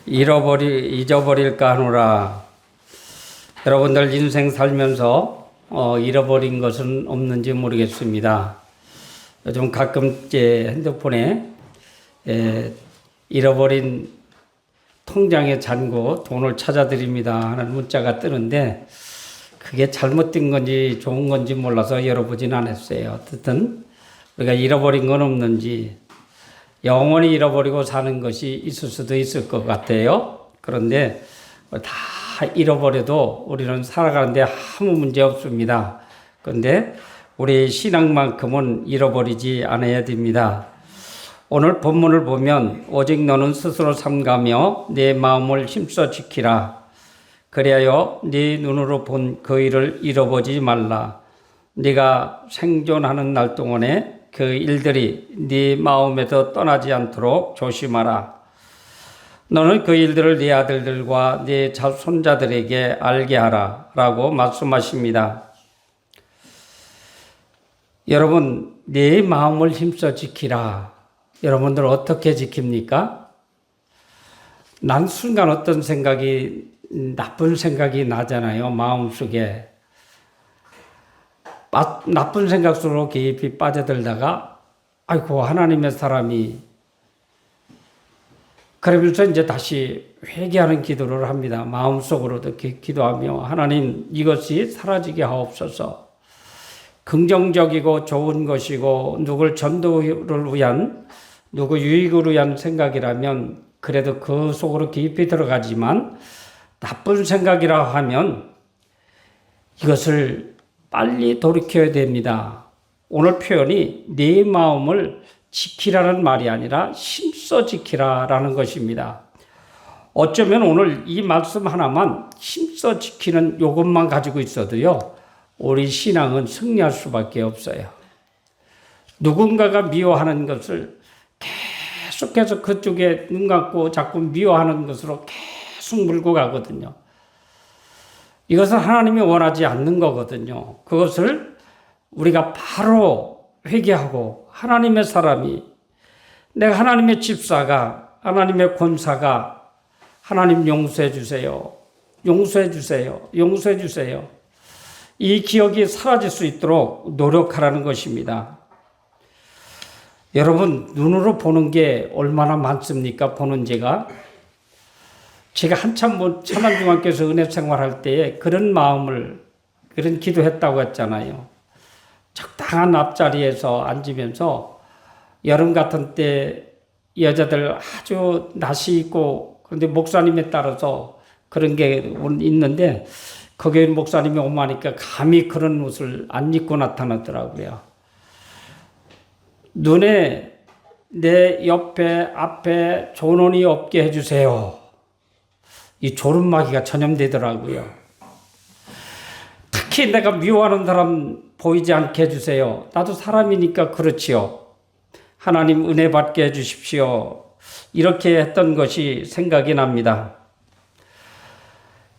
잊어버릴까 하노라. 여러분들 인생 살면서 잃어버린 것은 없는지 모르겠습니다. 요즘 가끔 제 핸드폰에 잃어버린 통장에 잔고 돈을 찾아드립니다 하는 문자가 뜨는데, 그게 잘못된 건지 좋은 건지 몰라서 열어보진 않았어요. 어쨌든 우리가 잃어버린 건 없는지, 영원히 잃어버리고 사는 것이 있을 수도 있을 것 같아요. 그런데 다 잃어버려도 우리는 살아가는데 아무 문제 없습니다. 그런데 우리 신앙만큼은 잃어버리지 않아야 됩니다. 오늘 본문을 보면 오직 너는 스스로 삼가며 내 마음을 힘써 지키라. 그리하여 네 눈으로 본 그 일을 잃어보지 말라. 네가 생존하는 날 동안에 그 일들이 네 마음에서 떠나지 않도록 조심하라. 너는 그 일들을 네 아들들과 네 손자들에게 알게 하라 라고 말씀하십니다. 여러분, 내 마음을 힘써 지키라. 여러분들 어떻게 지킵니까? 난 순간 어떤 생각이, 나쁜 생각이 나잖아요. 마음속에 나쁜 생각 속으로 깊이 빠져들다가 아이고 하나님의 사람이, 그러면서 이제 다시 회개하는 기도를 합니다. 마음속으로도 기도하며 하나님, 이것이 사라지게 하옵소서. 긍정적이고 좋은 것이고 누굴 전도를 위한, 누구 유익을 위한 생각이라면 그래도 그 속으로 깊이 들어가지만, 나쁜 생각이라 하면 이것을 빨리 돌이켜야 됩니다. 오늘 표현이 내 마음을 지키라는 말이 아니라 힘써 지키라라는 것입니다. 어쩌면 오늘 이 말씀 하나만 힘써 지키는 이것만 가지고 있어도요, 우리 신앙은 승리할 수밖에 없어요. 누군가가 미워하는 것을 계속해서 그쪽에 눈 감고 자꾸 미워하는 것으로 계속 물고 가거든요. 이것은 하나님이 원하지 않는 거거든요. 그것을 우리가 바로 회개하고, 하나님의 사람이, 내가 하나님의 집사가, 하나님의 권사가, 하나님 용서해 주세요. 용서해 주세요. 용서해 주세요. 이 기억이 사라질 수 있도록 노력하라는 것입니다. 여러분, 눈으로 보는 게 얼마나 많습니까? 보는 죄가. 제가 한참 천안중학교에서 은혜 생활할 때에 그런 마음을, 그런 기도했다고 했잖아요. 적당한 앞자리에서 앉으면서 여름 같은 때 여자들 아주 낯이 있고, 그런데 목사님에 따라서 그런 게 있는데, 거기에 목사님이 오마니까 감히 그런 옷을 안 입고 나타나더라고요. 눈에 내 옆에 앞에 조논이 없게 해주세요. 이 졸음마귀가 전염되더라고요. 특히 내가 미워하는 사람 보이지 않게 해주세요. 나도 사람이니까 그렇지요. 하나님 은혜 받게 해주십시오. 이렇게 했던 것이 생각이 납니다.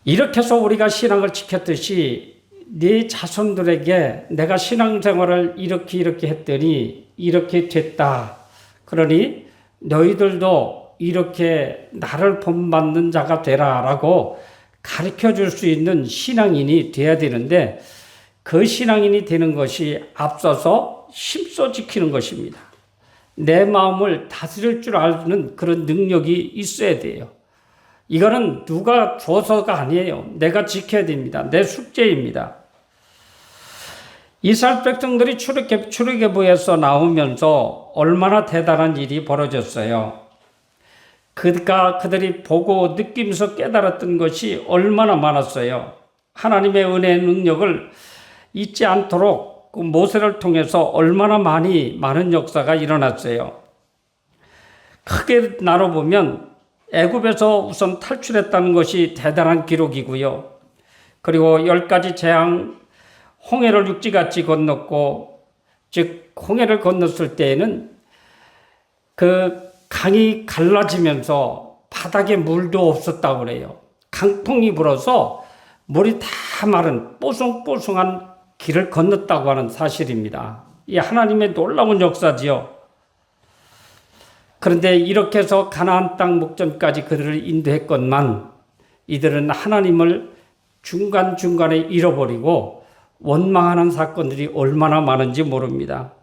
이렇게 해서 우리가 신앙을 지켰듯이 네 자손들에게 내가 신앙생활을 이렇게 했더니 이렇게 됐다. 그러니 너희들도 이렇게 나를 본받는 자가 되라 라고 가르쳐 줄 수 있는 신앙인이 돼야 되는데, 그 신앙인이 되는 것이 앞서서 힘써 지키는 것입니다. 내 마음을 다스릴 줄 아는 그런 능력이 있어야 돼요. 이거는 누가 줘서가 아니에요. 내가 지켜야 됩니다. 내 숙제입니다. 이스라엘 백성들이 출애굽에서 나오면서 얼마나 대단한 일이 벌어졌어요. 그들이 보고 느끼면서 깨달았던 것이 얼마나 많았어요. 하나님의 은혜의 능력을 잊지 않도록 그 모세를 통해서 얼마나 많은 역사가 일어났어요. 크게 나눠보면 애굽에서 우선 탈출했다는 것이 대단한 기록이고요. 그리고 10가지 재앙, 홍해를 육지같이 건넜고, 즉 홍해를 건넜을 때에는 그 강이 갈라지면서 바닥에 물도 없었다고 그래요. 강풍이 불어서 물이 다 마른 뽀송뽀송한 길을 건넜다고 하는 사실입니다. 이 하나님의 놀라운 역사지요. 그런데 이렇게 해서 가나안 땅 목전까지 그들을 인도했건만 이들은 하나님을 중간중간에 잃어버리고 원망하는 사건들이 얼마나 많은지 모릅니다.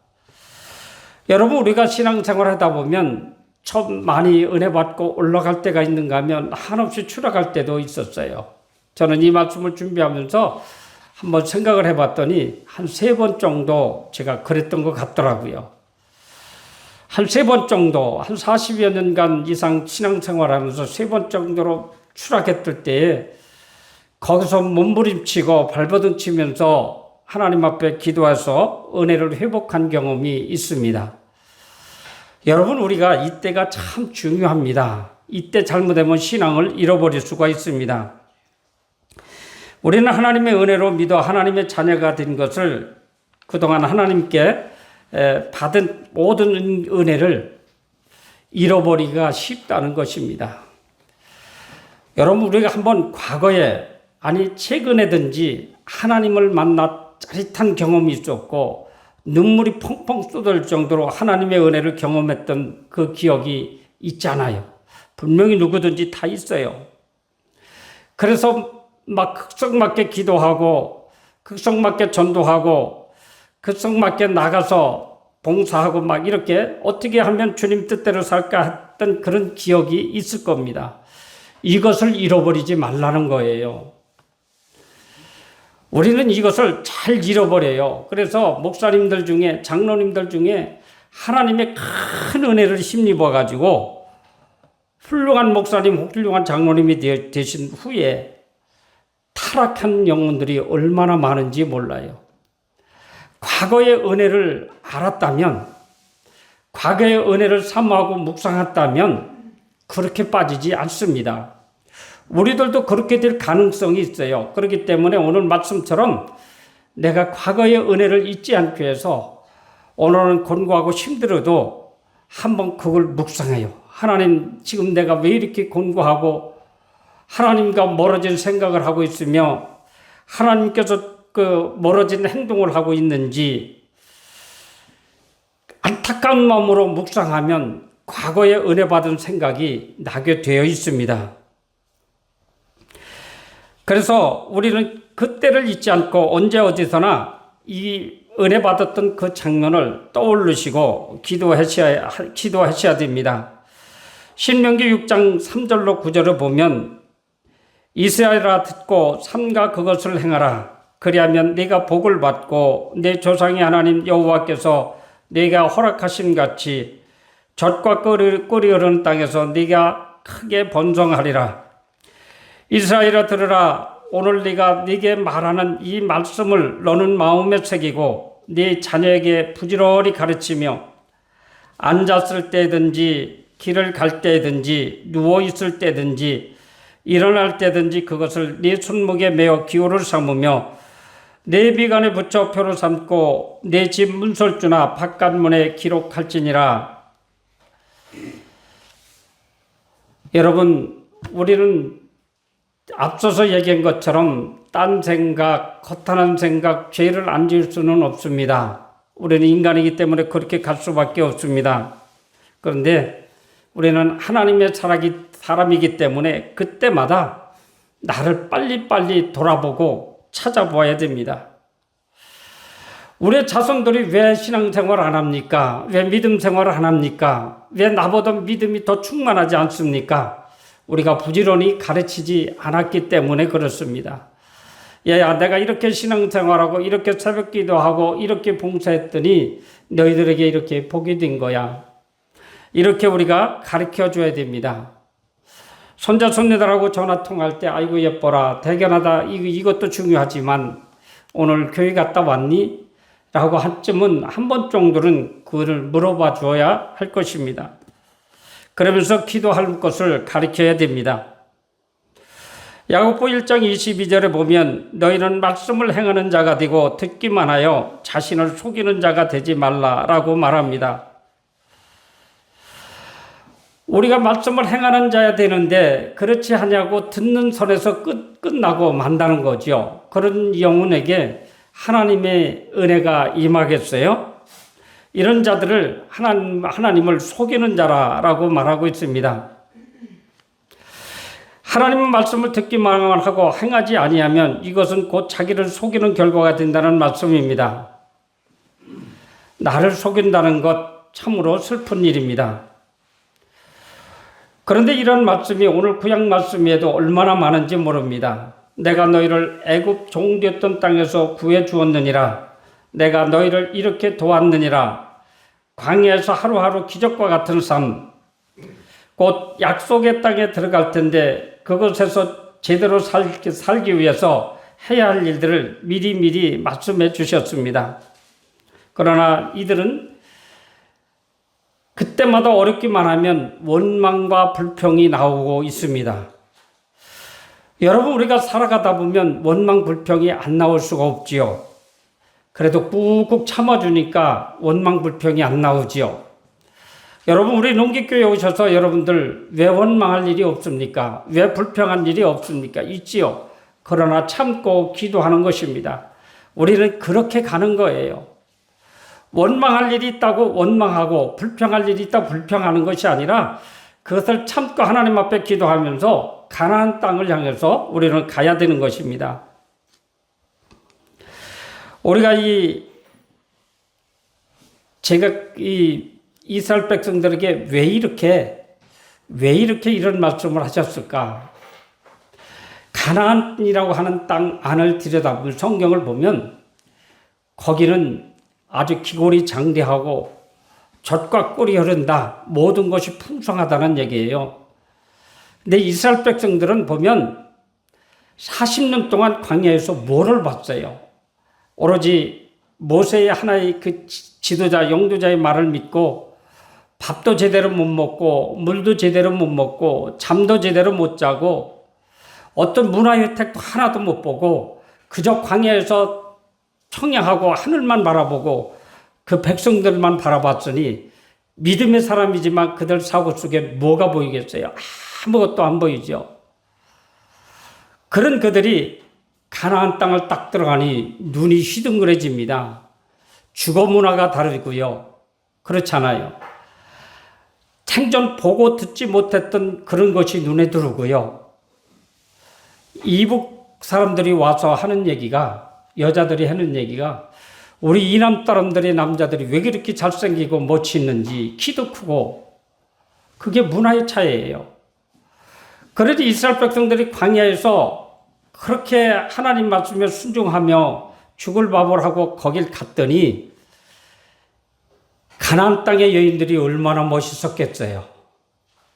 여러분, 우리가 신앙생활 하다 보면 처음 많이 은혜 받고 올라갈 때가 있는가 하면 한없이 추락할 때도 있었어요. 저는 이 말씀을 준비하면서 한번 생각을 해봤더니 한 3번 정도 제가 그랬던 것 같더라고요. 한 3번 정도, 한 40여 년간 이상 신앙생활하면서 3번 정도로 추락했을 때에 거기서 몸부림치고 발버둥 치면서 하나님 앞에 기도해서 은혜를 회복한 경험이 있습니다. 여러분, 우리가 이때가 참 중요합니다. 이때 잘못되면 신앙을 잃어버릴 수가 있습니다. 우리는 하나님의 은혜로 믿어 하나님의 자녀가 된 것을 그동안 하나님께 받은 모든 은혜를 잃어버리기가 쉽다는 것입니다. 여러분, 우리가 한번 과거에 아니 최근에든지 하나님을 만나 짜릿한 경험이 있었고 눈물이 펑펑 쏟을 정도로 하나님의 은혜를 경험했던 그 기억이 있잖아요. 분명히 누구든지 다 있어요. 그래서 막 극성맞게 기도하고 극성맞게 전도하고 극성맞게 나가서 봉사하고 막 이렇게 어떻게 하면 주님 뜻대로 살까 했던 그런 기억이 있을 겁니다. 이것을 잃어버리지 말라는 거예요. 우리는 이것을 잘 잃어버려요. 그래서 목사님들 중에, 장로님들 중에 하나님의 큰 은혜를 힘입어 가지고 훌륭한 목사님, 훌륭한 장로님이 되신 후에 타락한 영혼들이 얼마나 많은지 몰라요. 과거의 은혜를 알았다면, 과거의 은혜를 사모하고 묵상했다면 그렇게 빠지지 않습니다. 우리들도 그렇게 될 가능성이 있어요. 그렇기 때문에 오늘 말씀처럼 내가 과거의 은혜를 잊지 않기 위해서 오늘은 곤고하고 힘들어도 한번 그걸 묵상해요. 하나님, 지금 내가 왜 이렇게 곤고하고 하나님과 멀어진 생각을 하고 있으며 하나님께서 그 멀어진 행동을 하고 있는지 안타까운 마음으로 묵상하면 과거에 은혜 받은 생각이 나게 되어 있습니다. 그래서 우리는 그때를 잊지 않고 언제 어디서나 이 은혜 받았던 그 장면을 떠올리시고 기도하셔야 됩니다. 신명기 6장 3절로 9절을 보면 이스라엘아 듣고 삼가 그것을 행하라. 그리하면 네가 복을 받고 내 조상의 하나님 여호와께서 네가 허락하신 같이 젖과 꿀이 흐르는 땅에서 네가 크게 번성하리라. 이스라엘아 들으라. 오늘 네가 네게 말하는 이 말씀을 너는 마음에 새기고 네 자녀에게 부지런히 가르치며 앉았을 때든지 길을 갈 때든지 누워 있을 때든지 일어날 때든지 그것을 네 손목에 메어 기호를 삼으며 내 비관에 붙여 표로 삼고 내 집 문설주나 바깥문에 기록할지니라. 여러분, 우리는 앞서서 얘기한 것처럼 딴 생각, 허탄한 생각, 죄를 안 지을 수는 없습니다. 우리는 인간이기 때문에 그렇게 갈 수밖에 없습니다. 그런데 우리는 하나님의 사람이기 때문에 그때마다 나를 빨리빨리 돌아보고 찾아보아야 됩니다. 우리 자손들이 왜 신앙생활을 안 합니까? 왜 믿음 생활을 안 합니까? 왜 나보다 믿음이 더 충만하지 않습니까? 우리가 부지런히 가르치지 않았기 때문에 그렇습니다. 야, 내가 이렇게 신앙생활하고 이렇게 새벽 기도하고 이렇게 봉사했더니 너희들에게 이렇게 복이 된 거야. 이렇게 우리가 가르쳐 줘야 됩니다. 손자 손녀들하고 전화 통화할 때 아이고 예뻐라, 대견하다, 이것도 중요하지만 오늘 교회 갔다 왔니? 라고 한쯤은 한 번 정도는 그거를 물어봐 줘야 할 것입니다. 그러면서 기도할 것을 가르쳐야 됩니다. 야고보 1장 22절에 보면 너희는 말씀을 행하는 자가 되고 듣기만 하여 자신을 속이는 자가 되지 말라라고 말합니다. 우리가 말씀을 행하는 자야 되는데 그렇지 하냐고 듣는 선에서 끝나고 만다는 거죠. 그런 영혼에게 하나님의 은혜가 임하겠어요? 이런 자들을 하나님을 속이는 자라고 말하고 있습니다. 하나님의 말씀을 듣기만 하고 행하지 아니하면 이것은 곧 자기를 속이는 결과가 된다는 말씀입니다. 나를 속인다는 것 참으로 슬픈 일입니다. 그런데 이런 말씀이 오늘 구약 말씀에도 얼마나 많은지 모릅니다. 내가 너희를 애굽 종되었던 땅에서 구해 주었느니라. 내가 너희를 이렇게 도왔느니라. 광야에서 하루하루 기적과 같은 삶, 곧 약속의 땅에 들어갈 텐데 그곳에서 제대로 살기 위해서 해야 할 일들을 미리 말씀해 주셨습니다. 그러나 이들은 그때마다 어렵기만 하면 원망과 불평이 나오고 있습니다. 여러분, 우리가 살아가다 보면 원망, 불평이 안 나올 수가 없지요. 그래도 꾹꾹 참아주니까 원망, 불평이 안 나오지요. 여러분, 우리 농기교회 오셔서 여러분들 왜 원망할 일이 없습니까? 왜 불평한 일이 없습니까? 있지요. 그러나 참고 기도하는 것입니다. 우리는 그렇게 가는 거예요. 원망할 일이 있다고 원망하고 불평할 일이 있다고 불평하는 것이 아니라 그것을 참고 하나님 앞에 기도하면서 가나안 땅을 향해서 우리는 가야 되는 것입니다. 우리가 제가 이스라엘 백성들에게 왜 이렇게 이런 말씀을 하셨을까? 가나안이라고 하는 땅 안을 들여다보면 성경을 보면 거기는 아주 기골이 장대하고 젖과 꿀이 흐른다. 모든 것이 풍성하다는 얘기예요. 근데 이스라엘 백성들은 보면 40년 동안 광야에서 뭐를 봤어요? 오로지 모세의 하나의 그 지도자, 영도자의 말을 믿고 밥도 제대로 못 먹고 물도 제대로 못 먹고 잠도 제대로 못 자고 어떤 문화 혜택도 하나도 못 보고 그저 광야에서 청양하고 하늘만 바라보고 그 백성들만 바라봤으니 믿음의 사람이지만 그들 사고 속에 뭐가 보이겠어요? 아무것도 안 보이죠. 그런 그들이 가나안 땅을 딱 들어가니 눈이 휘둥그레집니다. 주거 문화가 다르고요. 그렇잖아요. 생전 보고 듣지 못했던 그런 것이 눈에 들어오고요. 이북 사람들이 와서 하는 얘기가, 여자들이 하는 얘기가, 우리 이남 사람들의 남자들이 왜 그렇게 잘생기고 멋이 있는지, 키도 크고, 그게 문화의 차이예요. 그래도 이스라엘 백성들이 광야에서 그렇게 하나님 말씀에 순종하며 죽을 밥을 하고 거길 갔더니 가나안 땅의 여인들이 얼마나 멋있었겠어요.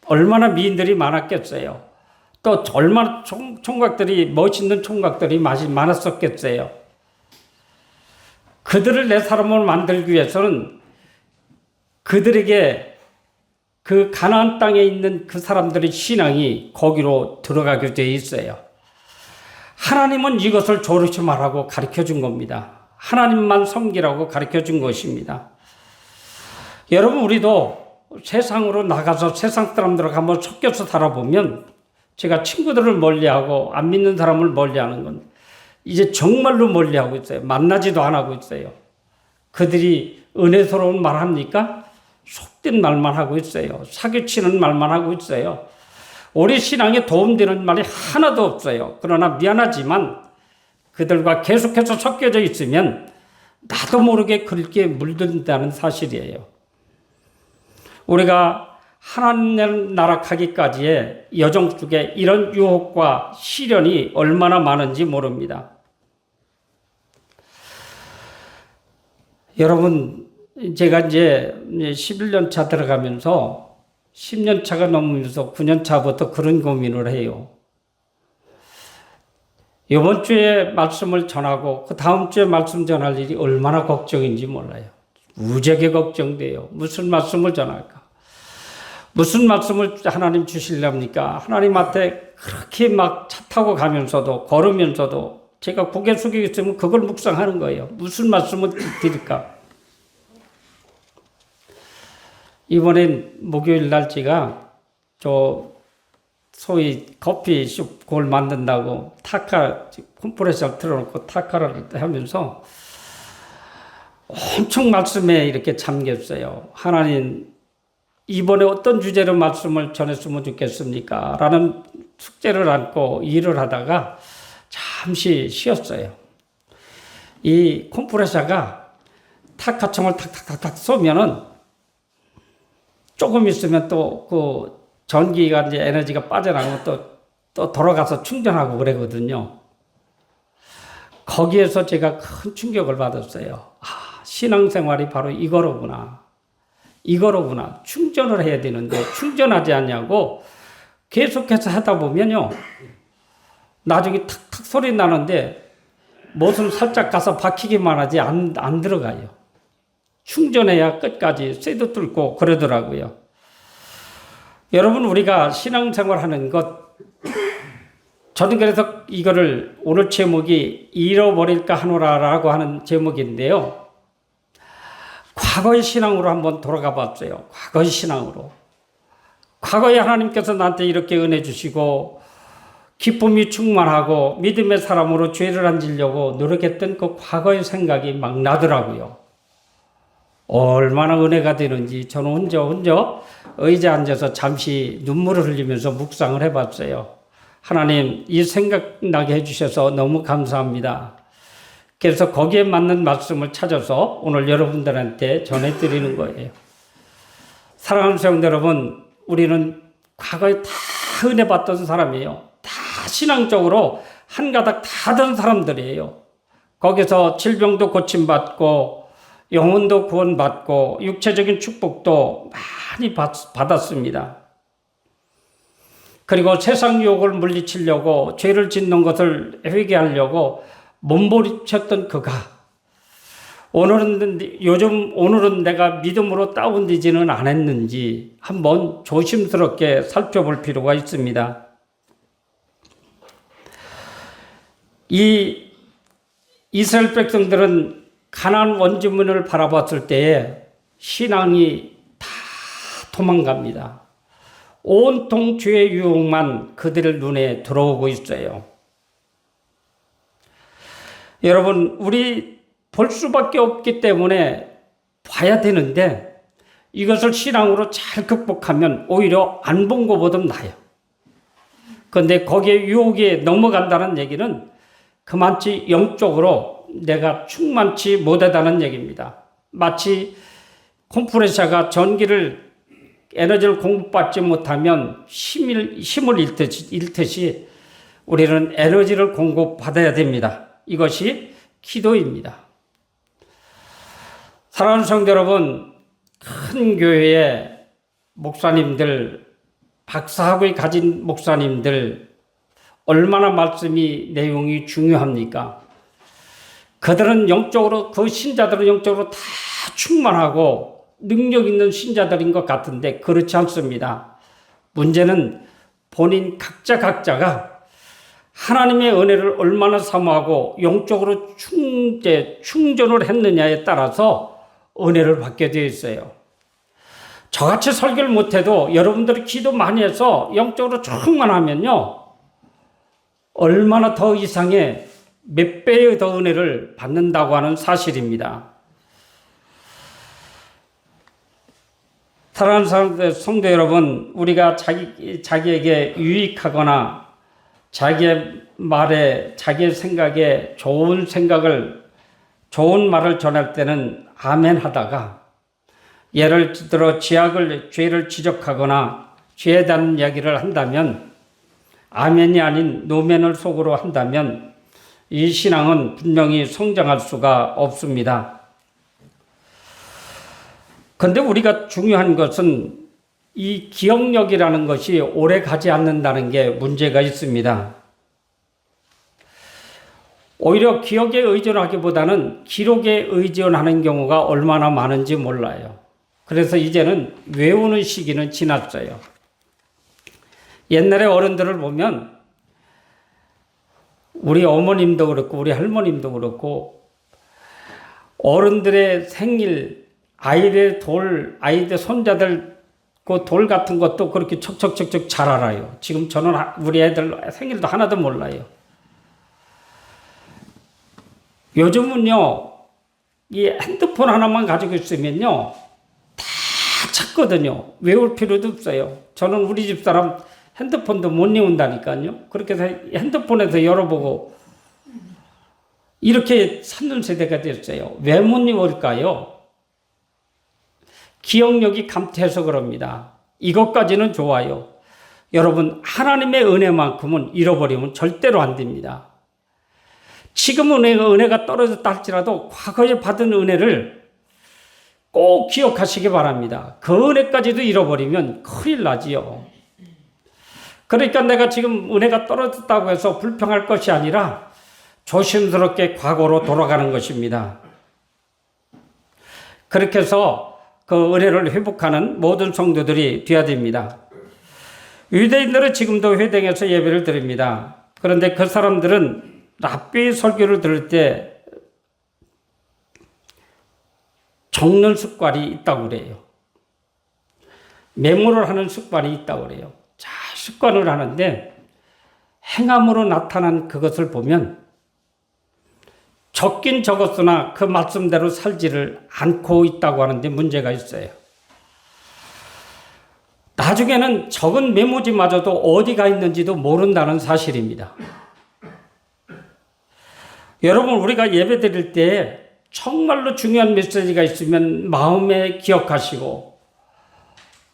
얼마나 미인들이 많았겠어요. 또 얼마나 총각들이, 멋있는 총각들이 많았었겠어요. 그들을 내 사람으로 만들기 위해서는 그들에게 그 가나안 땅에 있는 그 사람들의 신앙이 거기로 들어가게 되어 있어요. 하나님은 이것을 조르지 말라고 가르쳐 준 겁니다. 하나님만 섬기라고 가르쳐 준 것입니다. 여러분, 우리도 세상으로 나가서 세상 사람들하고 한번 섞여서 살아보면, 제가 친구들을 멀리하고 안 믿는 사람을 멀리하는 건 이제 정말로 멀리하고 있어요. 만나지도 안 하고 있어요. 그들이 은혜스러운 말 합니까? 속된 말만 하고 있어요. 사기치는 말만 하고 있어요. 우리 신앙에 도움되는 말이 하나도 없어요. 그러나 미안하지만 그들과 계속해서 섞여져 있으면 나도 모르게 그렇게 물든다는 사실이에요. 우리가 하나님 나라 가기까지의 여정 속에 이런 유혹과 시련이 얼마나 많은지 모릅니다. 여러분, 제가 이제 11년 차 들어가면서 10년 차가 넘으면서 9년 차부터 그런 고민을 해요. 이번 주에 말씀을 전하고 그 다음 주에 말씀 전할 일이 얼마나 걱정인지 몰라요. 무지하게 걱정돼요. 무슨 말씀을 전할까? 무슨 말씀을 하나님 주시렵니까? 하나님한테 그렇게 막 차 타고 가면서도 걸으면서도 제가 고개 숙이고 있으면 그걸 묵상하는 거예요. 무슨 말씀을 드릴까? 이번엔 목요일 날짜가 저 소위 커피숍 그걸 만든다고 타카 컴프레셔를 틀어놓고 타카를 하면서 엄청 말씀에 이렇게 잠겼어요. 하나님, 이번에 어떤 주제로 말씀을 전했으면 좋겠습니까? 라는 숙제를 안고 일을 하다가 잠시 쉬었어요. 이 컴프레셔가 탁하청을 탁탁탁탁 쏘면은 조금 있으면 또 그 전기가 이제 에너지가 빠져나가면 또 돌아가서 충전하고 그러거든요. 거기에서 제가 큰 충격을 받았어요. 아, 신앙생활이 바로 이거로구나. 이거로구나. 충전을 해야 되는데 충전하지 않냐고 계속해서 하다 보면요. 나중에 탁탁 소리 나는데 못은 살짝 가서 박히기만 하지 안 들어가요. 충전해야 끝까지 쇠도 뚫고 그러더라고요. 여러분, 우리가 신앙생활 하는 것, 저는 그래서 이거를 오늘 제목이 잃어버릴까 하노라라고 하는 제목인데요. 과거의 신앙으로 한번 돌아가 봤어요. 과거의 신앙으로. 과거에 하나님께서 나한테 이렇게 은혜 주시고 기쁨이 충만하고 믿음의 사람으로 죄를 안 지려고 노력했던 그 과거의 생각이 막 나더라고요. 얼마나 은혜가 되는지 저는 혼자 의자에 앉아서 잠시 눈물을 흘리면서 묵상을 해봤어요. 하나님, 이 생각나게 해주셔서 너무 감사합니다. 그래서 거기에 맞는 말씀을 찾아서 오늘 여러분들한테 전해드리는 거예요. 사랑하는 성도 여러분, 우리는 과거에 다 은혜 받던 사람이에요. 다 신앙적으로 한가닥 다 된 사람들이에요. 거기서 질병도 고침받고 영혼도 구원받고 육체적인 축복도 많이 받았습니다. 그리고 세상 유혹을 물리치려고 죄를 짓는 것을 회개하려고 몸부림쳤던 그가 오늘은 내가 믿음으로 다운되지는 않았는지 한번 조심스럽게 살펴볼 필요가 있습니다. 이 이스라엘 백성들은 가나안 원주민을 바라봤을 때에 신앙이 다 도망갑니다. 온통 죄의 유혹만 그들의 눈에 들어오고 있어요. 여러분, 우리 볼 수밖에 없기 때문에 봐야 되는데 이것을 신앙으로 잘 극복하면 오히려 안 본 것보다 나아요. 그런데 거기에 유혹에 넘어간다는 얘기는 그만치 영적으로 내가 충만치 못하다는 얘기입니다. 마치 컴프레셔가 에너지를 공급받지 못하면 힘을 잃듯이 우리는 에너지를 공급받아야 됩니다. 이것이 기도입니다. 사랑하는 성도 여러분, 큰 교회의 목사님들, 박사학위 가진 목사님들, 얼마나 말씀이 내용이 중요합니까? 그들은 영적으로, 그 신자들은 영적으로 다 충만하고 능력 있는 신자들인 것 같은데 그렇지 않습니다. 문제는 본인 각자가 하나님의 은혜를 얼마나 사모하고 영적으로 충전을 했느냐에 따라서 은혜를 받게 되어 있어요. 저같이 설교를 못해도 여러분들이 기도 많이 해서 영적으로 충만하면요, 얼마나 더 이상의 몇 배의 더 은혜를 받는다고 하는 사실입니다. 사랑하는 성도 여러분, 우리가 자기에게 유익하거나 자기의 말에, 자기의 생각에 좋은 말을 전할 때는 아멘 하다가 예를 들어 죄를 지적하거나 죄에 대한 이야기를 한다면 아멘이 아닌 노멘을 속으로 한다면 이 신앙은 분명히 성장할 수가 없습니다. 그런데 우리가 중요한 것은 이 기억력이라는 것이 오래 가지 않는다는 게 문제가 있습니다. 오히려 기억에 의존하기보다는 기록에 의존하는 경우가 얼마나 많은지 몰라요. 그래서 이제는 외우는 시기는 지났어요. 옛날에 어른들을 보면 우리 어머님도 그렇고 우리 할머님도 그렇고 어른들의 생일, 아이들 손자들 그 돌 같은 것도 그렇게 척척척척 잘 알아요. 지금 저는 우리 애들 생일도 하나도 몰라요. 요즘은요, 이 핸드폰 하나만 가지고 있으면요, 다 찾거든요. 외울 필요도 없어요. 저는 우리 집 사람 핸드폰도 못 외운다니까요. 그렇게 해서 핸드폰에서 열어보고 이렇게 찾는 세대가 됐어요. 왜 못 외울까요? 기억력이 감퇴해서 그럽니다. 이것까지는 좋아요. 여러분, 하나님의 은혜만큼은 잃어버리면 절대로 안 됩니다. 지금 은혜가 떨어졌다 할지라도 과거에 받은 은혜를 꼭 기억하시기 바랍니다. 그 은혜까지도 잃어버리면 큰일 나지요. 그러니까 내가 지금 은혜가 떨어졌다고 해서 불평할 것이 아니라 조심스럽게 과거로 돌아가는 것입니다. 그렇게 해서 그 은혜를 회복하는 모든 성도들이 되어야 됩니다. 유대인들은 지금도 회당에서 예배를 드립니다. 그런데 그 사람들은 랍비의 설교를 들을 때 적는 습관이 있다고 그래요. 메모를 하는 습관이 있다고 그래요. 자, 습관을 하는데 행함으로 나타난 그것을 보면 적긴 적었으나 그 말씀대로 살지를 않고 있다고 하는데 문제가 있어요. 나중에는 적은 메모지마저도 어디가 있는지도 모른다는 사실입니다. 여러분, 우리가 예배 드릴 때 정말로 중요한 메시지가 있으면 마음에 기억하시고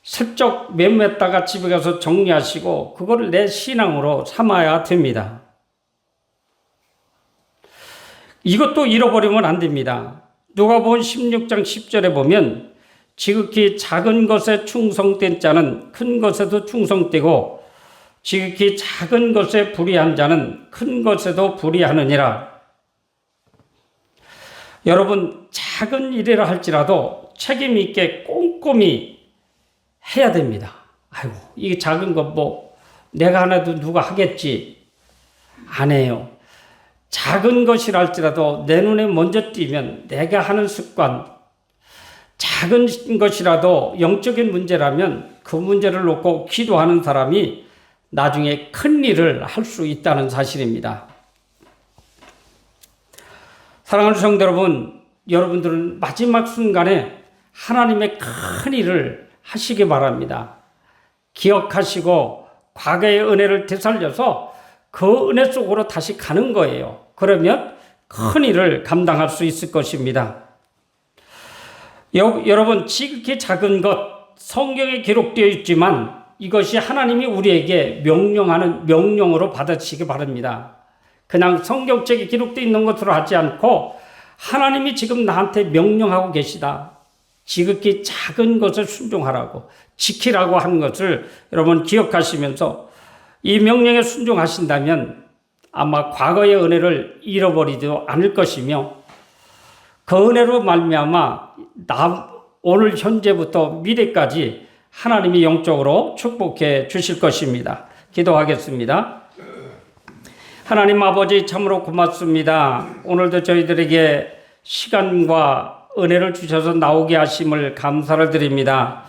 슬쩍 메모했다가 집에 가서 정리하시고 그거를 내 신앙으로 삼아야 됩니다. 이것도 잃어버리면 안 됩니다. 누가복음 16장 10절에 보면 지극히 작은 것에 충성된 자는 큰 것에도 충성되고 지극히 작은 것에 불의한 자는 큰 것에도 불의하느니라. 여러분, 작은 일이라 할지라도 책임 있게 꼼꼼히 해야 됩니다. 아이고, 이게 작은 거 내가 안 해도 누가 하겠지. 안 해요. 작은 것이라 할지라도 내 눈에 먼저 띄면 내가 하는 습관, 작은 것이라도 영적인 문제라면 그 문제를 놓고 기도하는 사람이 나중에 큰 일을 할 수 있다는 사실입니다. 사랑하는 성도 여러분, 여러분들은 마지막 순간에 하나님의 큰 일을 하시기 바랍니다. 기억하시고 과거의 은혜를 되살려서 그 은혜 속으로 다시 가는 거예요. 그러면 큰 일을 감당할 수 있을 것입니다. 여러분, 지극히 작은 것, 성경에 기록되어 있지만 이것이 하나님이 우리에게 명령하는 명령으로 받아치기 바랍니다. 그냥 성경책에 기록되어 있는 것으로 하지 않고 하나님이 지금 나한테 명령하고 계시다. 지극히 작은 것을 순종하라고, 지키라고 하는 것을 여러분 기억하시면서 이 명령에 순종하신다면 아마 과거의 은혜를 잃어버리지도 않을 것이며 그 은혜로 말미암아 오늘 현재부터 미래까지 하나님이 영적으로 축복해 주실 것입니다. 기도하겠습니다. 하나님 아버지, 참으로 고맙습니다. 오늘도 저희들에게 시간과 은혜를 주셔서 나오게 하심을 감사를 드립니다.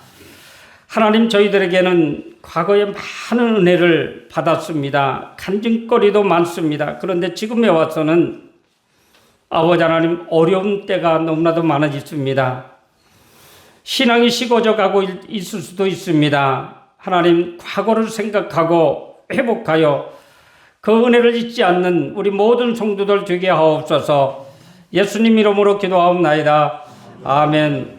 하나님, 저희들에게는 과거에 많은 은혜를 받았습니다. 간증거리도 많습니다. 그런데 지금에 와서는 아버지 하나님, 어려운 때가 너무나도 많아졌습니다. 신앙이 식어져 가고 있을 수도 있습니다. 하나님, 과거를 생각하고 회복하여 그 은혜를 잊지 않는 우리 모든 성도들 되게 하옵소서. 예수님 이름으로 기도하옵나이다. 아멘.